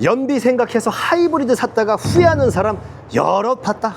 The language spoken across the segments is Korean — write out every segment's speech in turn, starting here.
연비 생각해서 하이브리드 샀다가 후회하는 사람 여럿 봤다.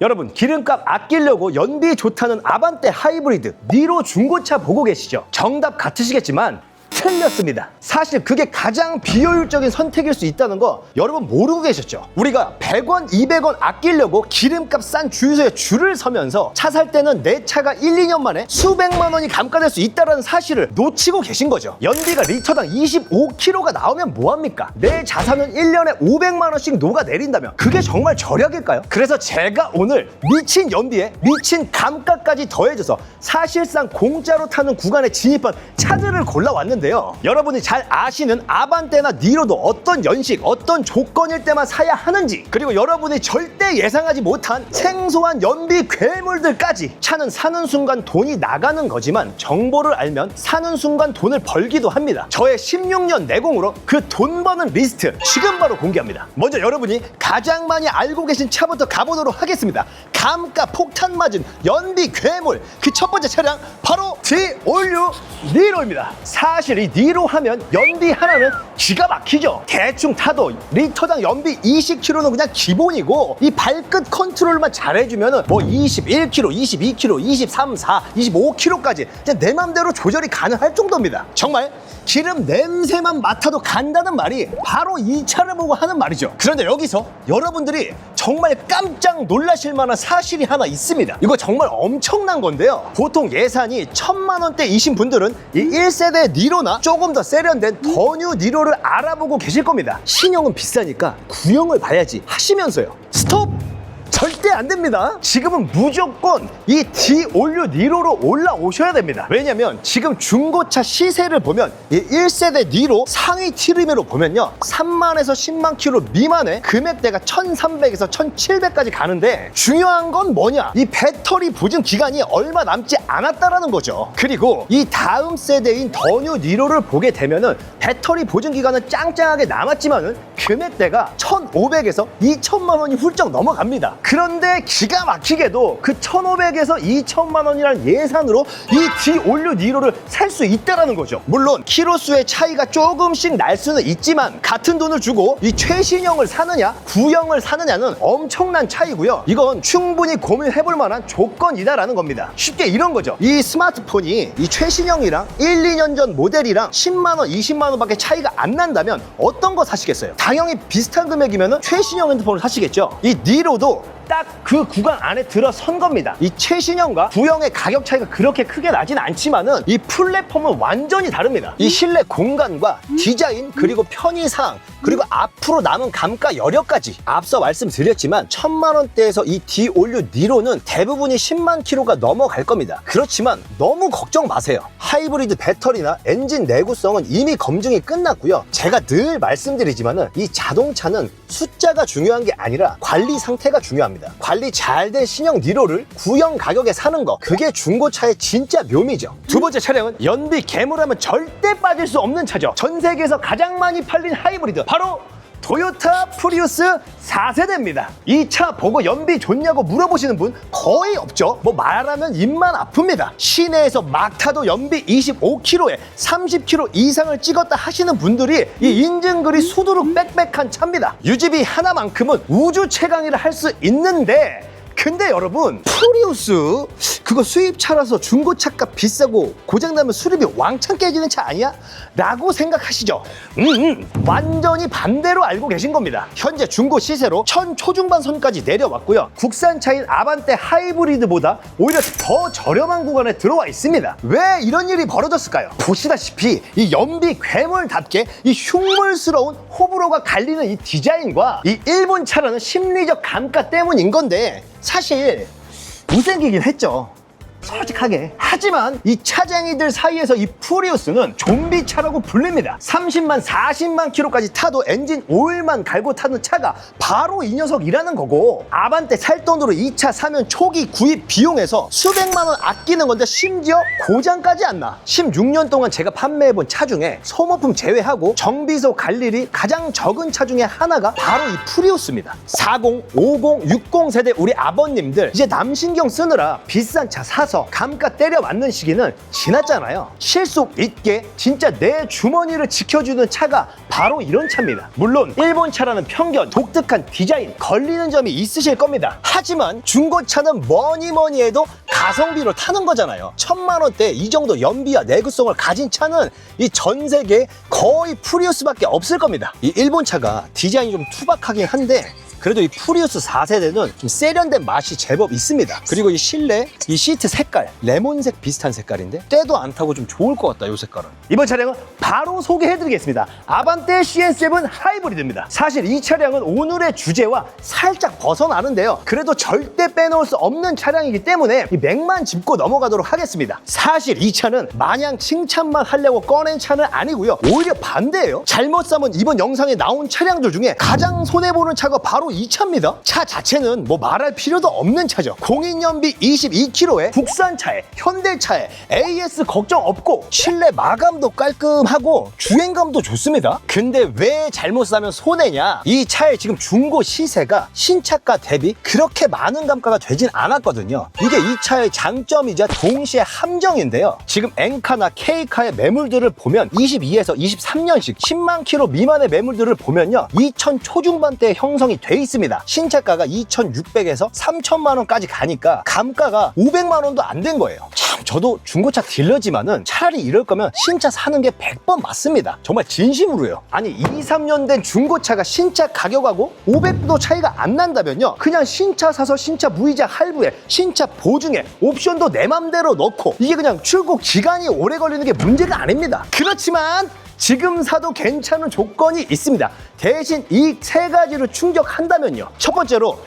여러분, 기름값 아끼려고 연비 좋다는 아반떼 하이브리드 니로 중고차 보고 계시죠? 정답 같으시겠지만 틀렸습니다. 사실 그게 가장 비효율적인 선택일 수 있다는 거 여러분 모르고 계셨죠? 우리가 100원, 200원 아끼려고 기름값 싼 주유소에 줄을 서면서 차 살 때는 내 차가 1, 2년 만에 수백만 원이 감가될 수 있다는 사실을 놓치고 계신 거죠. 연비가 리터당 25km가 나오면 뭐합니까? 내 자산은 1년에 500만 원씩 녹아내린다면 그게 정말 절약일까요? 그래서 제가 오늘 미친 연비에 미친 감가까지 더해져서 사실상 공짜로 타는 구간에 진입한 차들을 골라왔는데요. 여러분이 잘 아시는 아반떼나 니로도 어떤 연식, 어떤 조건일 때만 사야 하는지, 그리고 여러분이 절대 예상하지 못한 생소한 연비 괴물들까지. 차는 사는 순간 돈이 나가는 거지만 정보를 알면 사는 순간 돈을 벌기도 합니다. 저의 16년 내공으로 그 돈 버는 리스트 지금 바로 공개합니다. 먼저 여러분이 가장 많이 알고 계신 차부터 가보도록 하겠습니다. 감가 폭탄 맞은 연비 괴물, 그 첫 번째 차량 바로 디올류 니로입니다. 사실 이 니로 하면 연비 하나는 기가 막히죠. 대충 타도 리터당 연비 20km는 그냥 기본이고, 이 발끝 컨트롤만 잘해주면 뭐 21km, 22km, 23, 4, 25km까지 내 맘대로 조절이 가능할 정도입니다. 정말 기름 냄새만 맡아도 간다는 말이 바로 이 차를 보고 하는 말이죠. 그런데 여기서 여러분들이 정말 깜짝 놀라실 만한 사실이 하나 있습니다. 이거 정말 엄청난 건데요. 보통 예산이 1000만 원대이신 분들은 이 1세대 니로나 조금 더 세련된 더뉴 니로를 알아보고 계실 겁니다. 신형은 비싸니까 구형을 봐야지 하시면서요. 스톱! 절대 안 됩니다. 지금은 무조건 이 디올류 니로로 올라오셔야 됩니다. 왜냐면 지금 중고차 시세를 보면 이 1세대 니로 상위 트림으로 보면요, 3만에서 10만 킬로 미만의 금액대가 1300에서 1700까지 가는데, 중요한 건 뭐냐? 이 배터리 보증 기간이 얼마 남지 않았다라는 거죠. 그리고 이 다음 세대인 더뉴 니로를 보게 되면은 배터리 보증 기간은 짱짱하게 남았지만은 금액대가 1500에서 2000만 원이 훌쩍 넘어갑니다. 그런데 기가 막히게도 그 1500에서 2000만 원이라는 예산으로 이 디올류 니로를 살 수 있다는 거죠. 물론 키로수의 차이가 조금씩 날 수는 있지만 같은 돈을 주고 이 최신형을 사느냐 구형을 사느냐는 엄청난 차이고요. 이건 충분히 고민해볼 만한 조건이다라는 겁니다. 쉽게 이런 거죠. 이 스마트폰이 이 최신형이랑 1, 2년 전 모델이랑 10만 원, 20만 원밖에 차이가 안 난다면 어떤 거 사시겠어요? 당연히 비슷한 금액이면 최신형 핸드폰을 사시겠죠. 이 니로도 딱 그 구간 안에 들어선 겁니다. 이 최신형과 구형의 가격 차이가 그렇게 크게 나진 않지만은 이 플랫폼은 완전히 다릅니다. 이 실내 공간과 디자인, 그리고 편의사항, 그리고 앞으로 남은 감가 여력까지 앞서 말씀드렸지만 1000만 원대에서 이 디올류 니로는 대부분이 10만 킬로가 넘어갈 겁니다. 그렇지만 너무 걱정 마세요. 하이브리드 배터리나 엔진 내구성은 이미 검증이 끝났고요. 제가 늘 말씀드리지만은 이 자동차는 숫자가 중요한 게 아니라 관리 상태가 중요합니다. 관리 잘 된 신형 니로를 구형 가격에 사는 거, 그게 중고차의 진짜 묘미죠. 두 번째 차량은 연비 괴물하면 절대 빠질 수 없는 차죠. 전 세계에서 가장 많이 팔린 하이브리드, 바로 토요타 프리우스 4세대입니다. 이 차 보고 연비 좋냐고 물어보시는 분 거의 없죠. 뭐 말하면 입만 아픕니다. 시내에서 막 타도 연비 25km에 30km 이상을 찍었다 하시는 분들이 이 인증글이 수두룩 빽빽한 차입니다. 유지비 하나만큼은 우주 최강이라 할 수 있는데, 근데 여러분, 프리우스 그거 수입차라서 중고차값 비싸고 고장나면 수리비 왕창 깨지는 차 아니야? 라고 생각하시죠? 완전히 반대로 알고 계신 겁니다. 현재 중고 시세로 1000 초중반 선까지 내려왔고요. 국산차인 아반떼 하이브리드보다 오히려 더 저렴한 구간에 들어와 있습니다. 왜 이런 일이 벌어졌을까요? 보시다시피 이 연비 괴물답게 이 흉물스러운 호불호가 갈리는 이 디자인과 이 일본 차라는 심리적 감가 때문인 건데, 사실 못생기긴 했죠, 솔직하게. 하지만 이 차쟁이들 사이에서 이 프리우스는 좀비차라고 불립니다. 30만, 40만 킬로까지 타도 엔진 오일만 갈고 타는 차가 바로 이 녀석이라는 거고, 아반떼 살 돈으로 이 차 사면 초기 구입 비용에서 수백만 원 아끼는 건데 심지어 고장까지 안 나. 16년 동안 제가 판매해본 차 중에 소모품 제외하고 정비소 갈 일이 가장 적은 차 중에 하나가 바로 이 프리우스입니다. 40, 50, 60 세대 우리 아버님들 이제 남신경 쓰느라 비싼 차 사서 사서 감가 때려 맞는 시기는 지났잖아요. 실속 있게 진짜 내 주머니를 지켜주는 차가 바로 이런 차입니다. 물론 일본 차라는 편견, 독특한 디자인, 걸리는 점이 있으실 겁니다. 하지만 중고차는 뭐니 해도 가성비로 타는 거잖아요. 1000만 원대 이 정도 연비와 내구성을 가진 차는 이 전 세계에 거의 프리우스밖에 없을 겁니다. 이 일본 차가 디자인이 좀 투박하긴 한데 그래도 이 프리우스 4세대는 좀 세련된 맛이 제법 있습니다. 그리고 이 실내 이 시트 색깔 레몬색 비슷한 색깔인데 때도 안 타고 좀 좋을 것 같다. 이 색깔은. 이번 차량은 바로 소개해드리겠습니다. 아반떼 CN7 하이브리드입니다. 사실 이 차량은 오늘의 주제와 살짝 벗어나는데요. 그래도 절대 빼놓을 수 없는 차량이기 때문에 이 맥만 짚고 넘어가도록 하겠습니다. 사실 이 차는 마냥 칭찬만 하려고 꺼낸 차는 아니고요. 오히려 반대예요. 잘못 사면 이번 영상에 나온 차량들 중에 가장 손해보는 차가 바로 이 차입니다. 차 자체는 뭐 말할 필요도 없는 차죠. 공인연비 22km에 국산차에 현대차에 AS 걱정 없고 실내 마감도 깔끔하고 주행감도 좋습니다. 근데 왜 잘못 사면 손해냐? 이 차의 지금 중고 시세가 신차가 대비 그렇게 많은 감가가 되진 않았거든요. 이게 이 차의 장점이자 동시에 함정인데요. 지금 N카나 K카의 매물들을 보면 22에서 23년식 10만 킬로 미만의 매물들을 보면요. 2000 초중반대에 형성이 돼 있습니다. 신차가가 2600에서 3000만 원까지 가니까 감가가 500만 원도 안 된 거예요. 참 저도 중고차 딜러지만은 차라리 이럴 거면 신차 사는 게 100번 맞습니다. 정말 진심으로요. 아니 2, 3년 된 중고차가 신차 가격하고 500도 차이가 안 난다면요. 그냥 신차 사서 신차 무이자 할부에 신차 보증에 옵션도 내 맘대로 넣고 이게 그냥 출고 기간이 오래 걸리는 게 문제가 아닙니다. 그렇지만 지금 사도 괜찮은 조건이 있습니다. 대신 이 세 가지를 충족한다면요. 첫 번째로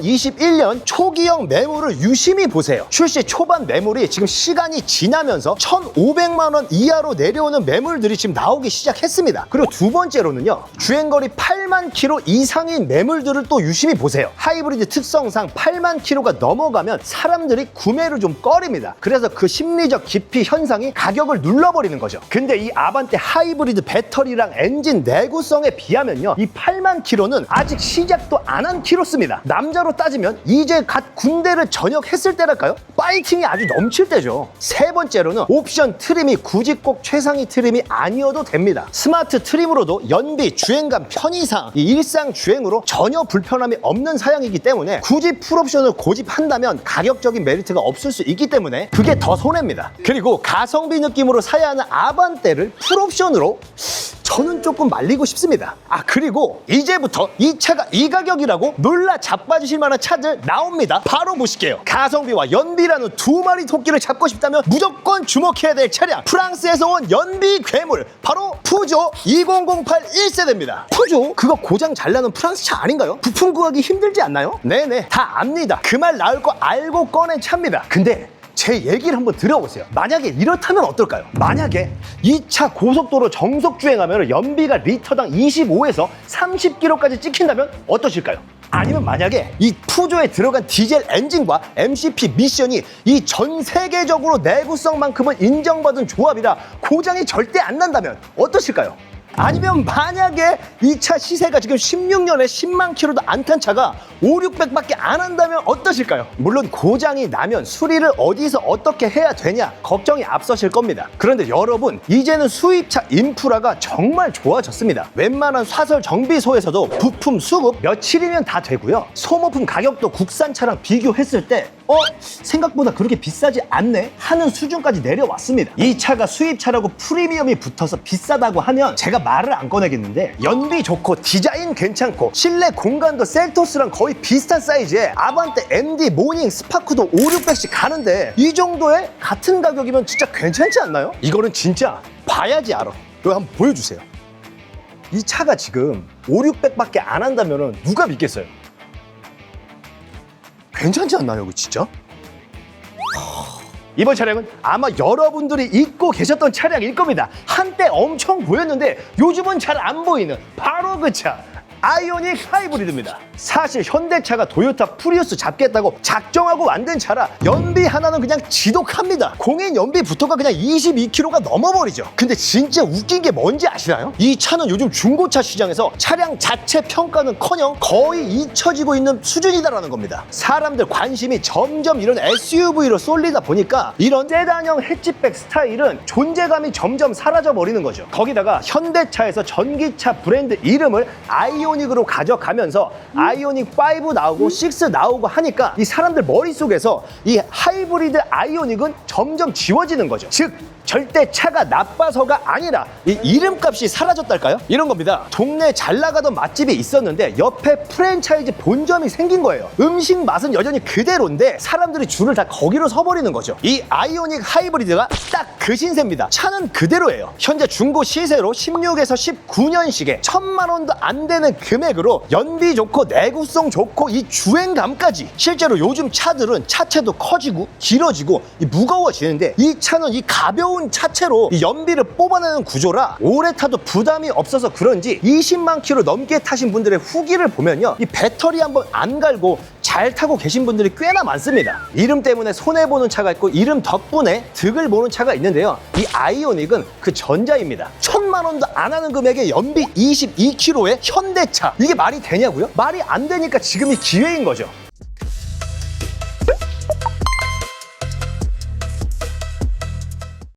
2021년 초기형 매물을 유심히 보세요. 출시 초반 매물이 지금 시간이 지나면서 1,500만 원 이하로 내려오는 매물들이 지금 나오기 시작했습니다. 그리고 두 번째로는요. 주행거리 8만 킬로 이상인 매물들을 또 유심히 보세요. 하이브리드 특성상 8만 킬로가 넘어가면 사람들이 구매를 좀 꺼립니다. 그래서 그 심리적 기피 현상이 가격을 눌러버리는 거죠. 근데 이 아반떼 하이브리드 배터리랑 엔진 내구성에 비하면요. 이 8만 킬로는 아직 시작도 안 한 킬로수입니다. 남자로 따지면 이제 갓 군대를 전역했을 때랄까요? 파이팅이 아주 넘칠 때죠. 세 번째로는 옵션 트림이 굳이 꼭 최상위 트림이 아니어도 됩니다. 스마트 트림으로도 연비, 주행감, 편의상, 이 일상 주행으로 전혀 불편함이 없는 사양이기 때문에 굳이 풀옵션을 고집한다면 가격적인 메리트가 없을 수 있기 때문에 그게 더 손해입니다. 그리고 가성비 느낌으로 사야 하는 아반떼를 풀옵션으로 저는 조금 말리고 싶습니다. 그리고 이제부터 이 차가 이 가격이라고 놀라 자빠지실 만한 차들 나옵니다. 바로 보실게요. 가성비와 연비라는 두 마리 토끼를 잡고 싶다면 무조건 주목해야 될 차량, 프랑스에서 온 연비 괴물, 바로 푸조 2008 1세대입니다. 푸조? 그거 고장 잘 나는 프랑스 차 아닌가요? 부품 구하기 힘들지 않나요? 네네, 다 압니다. 그 말 나올 거 알고 꺼낸 차입니다. 근데 제 얘기를 한번 들어보세요. 만약에 이렇다면 어떨까요? 만약에 이 차 고속도로 정속 주행하면 연비가 리터당 25에서 30km까지 찍힌다면 어떠실까요? 아니면 만약에 이 푸조에 들어간 디젤 엔진과 MCP 미션이 이 전 세계적으로 내구성만큼은 인정받은 조합이라 고장이 절대 안 난다면 어떠실까요? 아니면 만약에 이 차 시세가 지금 16년에 10만 킬로도 안 탄 차가 5, 600밖에 안 한다면 어떠실까요? 물론 고장이 나면 수리를 어디서 어떻게 해야 되냐 걱정이 앞서실 겁니다. 그런데 여러분, 이제는 수입차 인프라가 정말 좋아졌습니다. 웬만한 사설 정비소에서도 부품 수급 며칠이면 다 되고요. 소모품 가격도 국산차랑 비교했을 때 생각보다 그렇게 비싸지 않네 하는 수준까지 내려왔습니다. 이 차가 수입차라고 프리미엄이 붙어서 비싸다고 하면 제가 말을 안 꺼내겠는데, 연비 좋고 디자인 괜찮고 실내 공간도 셀토스랑 거의 비슷한 사이즈에 아반떼 MD 모닝 스파크도 5, 600씩 가는데 이 정도에 같은 가격이면 진짜 괜찮지 않나요? 이거는 진짜 봐야지 알아. 이거 한번 보여주세요. 이 차가 지금 5, 600밖에 안 한다면 누가 믿겠어요? 괜찮지 않나요, 이거 진짜? 이번 차량은 아마 여러분들이 잊고 계셨던 차량일 겁니다. 한때 엄청 보였는데 요즘은 잘 안 보이는 바로 그 차, 아이오닉 하이브리드입니다. 사실 현대차가 도요타 프리우스 잡겠다고 작정하고 만든 차라 연비 하나는 그냥 지독합니다. 공인 연비부터가 그냥 22km가 넘어버리죠. 근데 진짜 웃긴 게 뭔지 아시나요? 이 차는 요즘 중고차 시장에서 차량 자체 평가는커녕 거의 잊혀지고 있는 수준이다라는 겁니다. 사람들 관심이 점점 이런 SUV로 쏠리다 보니까 이런 세단형 해치백 스타일은 존재감이 점점 사라져버리는 거죠. 거기다가 현대차에서 전기차 브랜드 이름을 아이오닉으로 가져가면서 아이오닉5 나오고 6 나오고 하니까 이 사람들 머릿속에서 이 하이브리드 아이오닉은 점점 지워지는 거죠. 즉 절대 차가 나빠서가 아니라 이 이름값이 사라졌달까요? 이런 겁니다. 동네 잘 나가던 맛집이 있었는데 옆에 프랜차이즈 본점이 생긴 거예요. 음식 맛은 여전히 그대로인데 사람들이 줄을 다 거기로 서버리는 거죠. 이 아이오닉 하이브리드가 딱 그 신세입니다. 차는 그대로예요. 현재 중고 시세로 16에서 19년식에 1000만 원도 안 되는 금액으로 연비 좋고 내구성 좋고 이 주행감까지, 실제로 요즘 차들은 차체도 커지고 길어지고 무거워지는데 이 차는 이 가벼운 차체로 이 연비를 뽑아내는 구조라 오래 타도 부담이 없어서 그런지 20만 킬로 넘게 타신 분들의 후기를 보면요, 이 배터리 한번 안 갈고 잘 타고 계신 분들이 꽤나 많습니다. 이름 때문에 손해보는 차가 있고 이름 덕분에 득을 보는 차가 있는데요, 이 아이오닉은 그 전자입니다. 1000만 원도 안 하는 금액에 연비 22km의 현대차, 이게 말이 되냐고요? 말이 안 되니까 지금이 기회인 거죠.